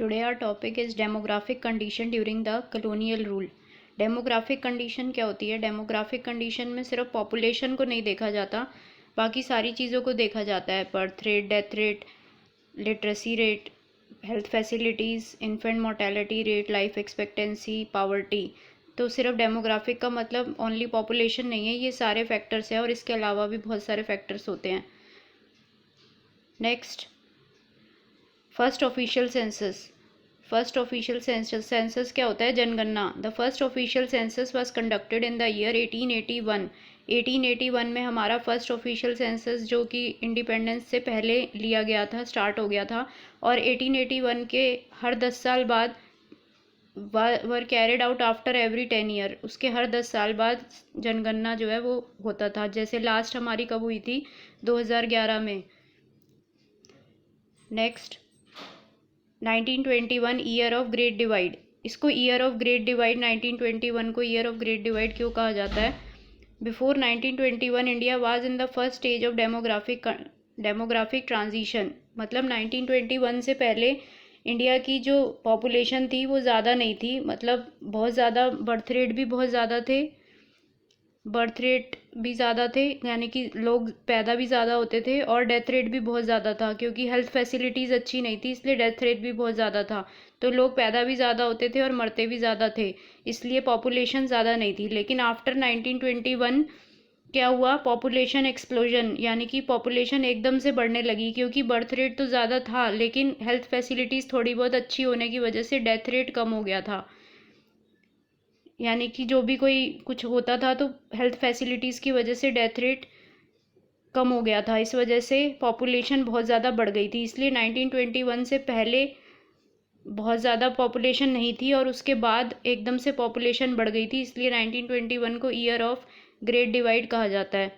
Today our topic is demographic condition during the colonial rule. Demographic condition क्या होती है? Demographic condition में सिर्फ पॉपुलेशन को नहीं देखा जाता, बाकी सारी चीज़ों को देखा जाता है। Birth rate, death rate, literacy rate, health facilities, infant mortality rate, life expectancy, poverty. तो सिर्फ डेमोग्राफिक का मतलब ओनली पॉपुलेशन नहीं है, ये सारे फैक्टर्स हैं और इसके अलावा भी बहुत सारे फैक्टर्स होते हैं। Next, first official census. First official census क्या होता है? जनगणना। The first official census was conducted in the year 1881। 1881 में हमारा फर्स्ट ऑफिशियल सेंसस, जो कि इंडिपेंडेंस से पहले लिया गया था, स्टार्ट हो गया था। और 1881 के हर 10 साल बाद were carried out after every 10 year. उसके हर 10 साल बाद जनगणना जो है वो होता था। जैसे लास्ट हमारी कब हुई थी? 2011 में। Next, 1921 year of great divide. इसको ईयर ऑफ ग्रेट डिवाइड, 1921 को ईयर ऑफ ग्रेट डिवाइड क्यों कहा जाता है? Before 1921 India was in the first stage of demographic transition. मतलब 1921 से पहले इंडिया की जो पॉपुलेशन थी वो ज़्यादा नहीं थी, मतलब बहुत ज़्यादा बर्थ रेट भी बहुत ज़्यादा थे, यानी कि लोग पैदा भी ज़्यादा होते थे, और डेथ रेट भी बहुत ज़्यादा था क्योंकि हेल्थ फैसिलिटीज़ अच्छी नहीं थी, इसलिए डेथ रेट भी बहुत ज़्यादा था। तो लोग पैदा भी ज़्यादा होते थे और मरते भी ज़्यादा थे, इसलिए पॉपुलेशन ज़्यादा नहीं थी। लेकिन आफ्टर 1921 क्या हुआ? पॉपुलेशन एक्सप्लोजन, यानी कि पॉपुलेशन एकदम से बढ़ने लगी क्योंकि बर्थ रेट तो ज़्यादा था लेकिन हेल्थ फैसिलिटीज़ थोड़ी बहुत अच्छी होने की वजह से डेथ रेट कम हो गया था। यानी कि जो भी कोई कुछ होता था तो हेल्थ फैसिलिटीज़ की वजह से डेथ रेट कम हो गया था, इस वजह से पॉपुलेशन बहुत ज़्यादा बढ़ गई थी। इसलिए 1921 से पहले बहुत ज़्यादा पॉपुलेशन नहीं थी और उसके बाद एकदम से पॉपुलेशन बढ़ गई थी, इसलिए 1921 को ईयर ऑफ ग्रेट डिवाइड कहा जाता है।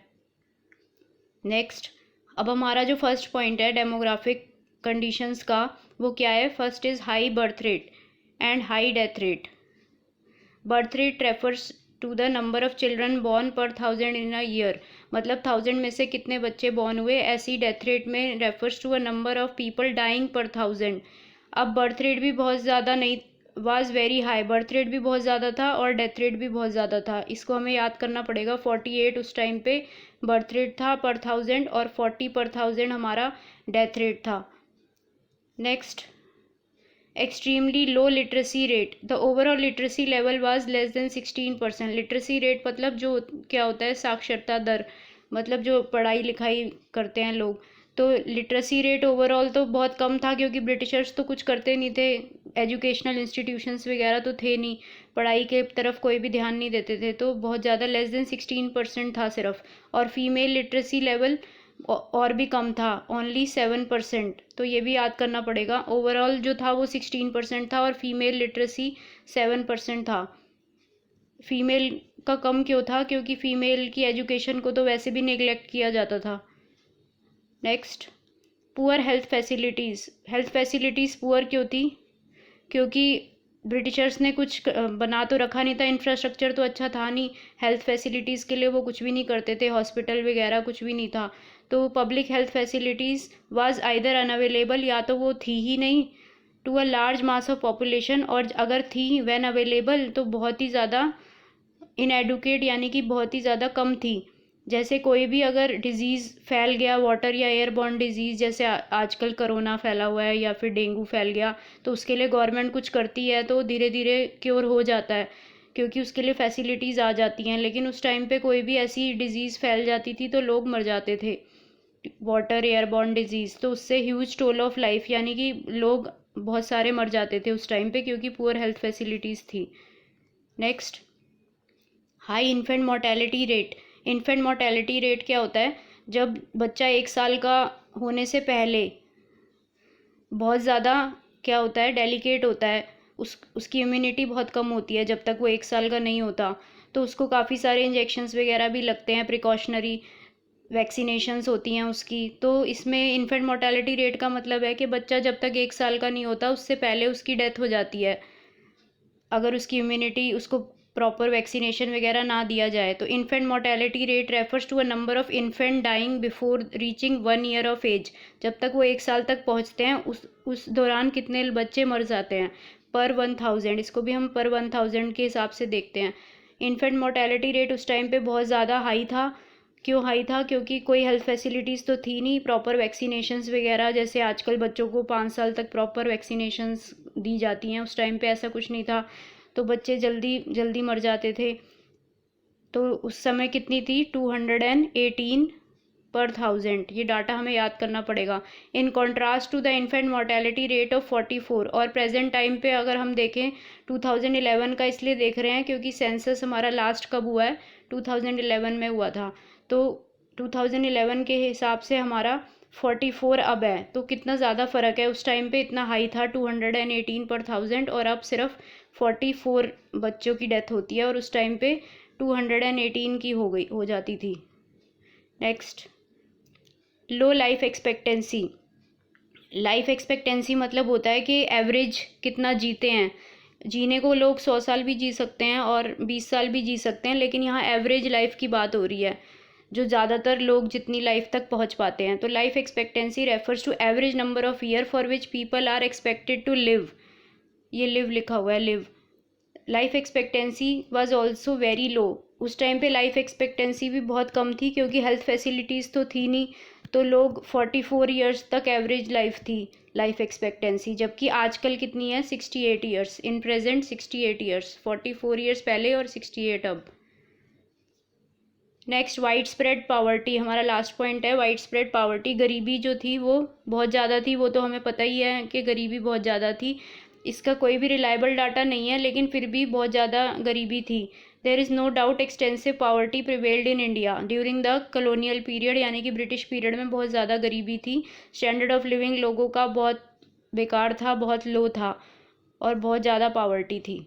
नेक्स्ट, अब हमारा जो फर्स्ट पॉइंट है डेमोग्राफिक कंडीशंस का, वो क्या है? First is high birth rate and high death rate. Birth rate refers to the number of children born per 1000 in a year. मतलब 1000 में से कितने बच्चे बॉर्न हुए। ऐसी डेथ रेट में refers to a number of people dying per 1000। अब birth rate भी बहुत ज़्यादा नहीं, was very high. Birth rate भी बहुत ज़्यादा था और डेथ रेट भी बहुत ज़्यादा था। इसको हमें याद करना पड़ेगा। 48 उस टाइम पे बर्थ रेट था पर 1000 और 40 पर 1000 हमारा डेथ रेट था। Next, extremely low literacy rate. The overall literacy level was less than 16%। Literacy rate मतलब जो क्या होता है? साक्षरता दर, मतलब जो पढ़ाई लिखाई करते हैं लोग। तो लिटरेसी रेट ओवरऑल तो बहुत कम था क्योंकि ब्रिटिशर्स तो कुछ करते नहीं थे, एजुकेशनल इंस्टीट्यूशंस वगैरह तो थे नहीं, पढ़ाई के तरफ कोई भी ध्यान नहीं देते थे, तो बहुत ज़्यादा लेस देन 16% था सिर्फ। और फीमेल लिटरेसी लेवल और भी कम था, ओनली 7%। तो ये भी याद करना पड़ेगा। ओवरऑल जो था वो 16% था और फीमेल लिटरेसी 7% था। फीमेल का कम क्यों था? क्योंकि फीमेल की एजुकेशन को तो वैसे भी नेग्लेक्ट किया जाता था। Next, poor health facilities. Health facilities poor क्यों थी? क्योंकि ब्रिटिशर्स ने कुछ बना तो रखा नहीं था, इंफ्रास्ट्रक्चर तो अच्छा था नहीं, हेल्थ फैसिलिटीज़ के लिए वो कुछ भी नहीं करते थे, हॉस्पिटल वगैरह कुछ भी नहीं था। तो public health facilities was either unavailable, या तो वो थी ही नहीं to a large mass of population, और अगर थी व्हेन अवेलेबल तो बहुत ही ज़्यादा इनएडुकेट, यानी कि बहुत ही ज़्यादा कम थी। जैसे कोई भी अगर डिज़ीज़ फैल गया, वाटर या एयरबॉर्न डिज़ीज़, जैसे आजकल कोरोना फैला हुआ है या फिर डेंगू फैल गया, तो उसके लिए गवर्नमेंट कुछ करती है तो धीरे धीरे क्योर हो जाता है क्योंकि उसके लिए फैसिलिटीज़ आ जाती हैं। लेकिन उस टाइम पे कोई भी ऐसी डिज़ीज़ फैल जाती थी तो लोग मर जाते थे, वाटर एयरबॉर्न डिज़ीज़, तो उससे ह्यूज टोल ऑफ लाइफ, यानी कि लोग बहुत सारे मर जाते थे उस टाइम पे क्योंकि पुअर हेल्थ फैसिलिटीज़ थी। Next, high infant mortality rate. Infant mortality rate क्या होता है? जब बच्चा 1 साल का होने से पहले बहुत ज़्यादा क्या होता है? डेलिकेट होता है, उसकी इम्यूनिटी बहुत कम होती है जब तक वो 1 साल का नहीं होता, तो उसको काफ़ी सारे इंजेक्शंस वगैरह भी लगते हैं, प्रिकॉशनरी वैक्सीनेशंस होती हैं उसकी। तो इसमें इन्फेंट मोर्टेलिटी रेट का मतलब है कि बच्चा जब तक 1 साल का नहीं होता उससे पहले उसकी डेथ हो जाती है, अगर उसकी इम्यूनिटी, उसको प्रॉपर वैक्सीनेशन वगैरह ना दिया जाए। तो infant mortality rate refers to a number of infant dying before reaching 1 year of age. जब तक वो 1 साल तक पहुंचते हैं उस दौरान कितने बच्चे मर जाते हैं पर 1000। इसको भी हम पर 1000 के हिसाब से देखते हैं। इन्फेंट मोर्टेलिटी रेट उस टाइम पे बहुत ज़्यादा हाई था। क्यों हाई था? क्योंकि कोई हेल्थ फैसिलिटीज़ तो थी नहीं, प्रॉपर वैक्सीनेशंस वगैरह जैसे आजकल बच्चों को 5 साल तक प्रॉपर वैक्सीनेशंस दी जाती हैं, उस टाइम पे ऐसा कुछ नहीं था। तो बच्चे जल्दी जल्दी मर जाते थे। तो उस समय कितनी थी? 218 पर 1000। ये डाटा हमें याद करना पड़ेगा। In contrast to the infant mortality rate of 44। और प्रेजेंट टाइम पे अगर हम देखें 2011 का इसलिए देख रहे हैं क्योंकि सेंसस हमारा लास्ट कब हुआ है? 2011 में हुआ था। तो 2011 के हिसाब से हमारा 44 अब है। तो कितना ज़्यादा फ़र्क है, उस टाइम पे इतना हाई था 218 पर 1000 और अब सिर्फ 44 बच्चों की डेथ होती है और उस टाइम पे 218 की हो जाती थी। नेक्स्ट, लो लाइफ एक्सपेक्टेंसी। लाइफ एक्सपेक्टेंसी मतलब होता है कि एवरेज कितना जीते हैं। जीने को लोग 100 साल भी जी सकते हैं और 20 साल भी जी सकते हैं, लेकिन यहाँ एवरेज लाइफ की बात हो रही है, जो ज़्यादातर लोग जितनी लाइफ तक पहुँच पाते हैं। तो life expectancy refers to average number of year for which people are expected to live. ये लिव लिखा हुआ है, live. Life expectancy was also very low. उस टाइम पे लाइफ एक्सपेक्टेंसी भी बहुत कम थी क्योंकि हेल्थ फैसिलिटीज़ तो थी नहीं। तो लोग 44 ईयर्स तक एवरेज लाइफ थी, लाइफ एक्सपेक्टेंसी। जबकि आजकल कितनी है? 68 years. In present 68 years. 44 years पहले और 68 अब। नेक्स्ट, वाइड स्प्रेड पावर्टी हमारा लास्ट पॉइंट है। वाइड स्प्रेड पावर्टी, गरीबी जो थी वो बहुत ज़्यादा थी। वो तो हमें पता ही है कि गरीबी बहुत ज़्यादा थी। इसका कोई भी रिलायबल डाटा नहीं है, लेकिन फिर भी बहुत ज़्यादा गरीबी थी। There is no doubt extensive poverty prevailed in India during the colonial period, यानी कि ब्रिटिश पीरियड में बहुत ज़्यादा गरीबी थी। स्टैंडर्ड ऑफ लिविंग लोगों का बहुत बेकार था, बहुत लो था और बहुत ज़्यादा पावर्टी थी।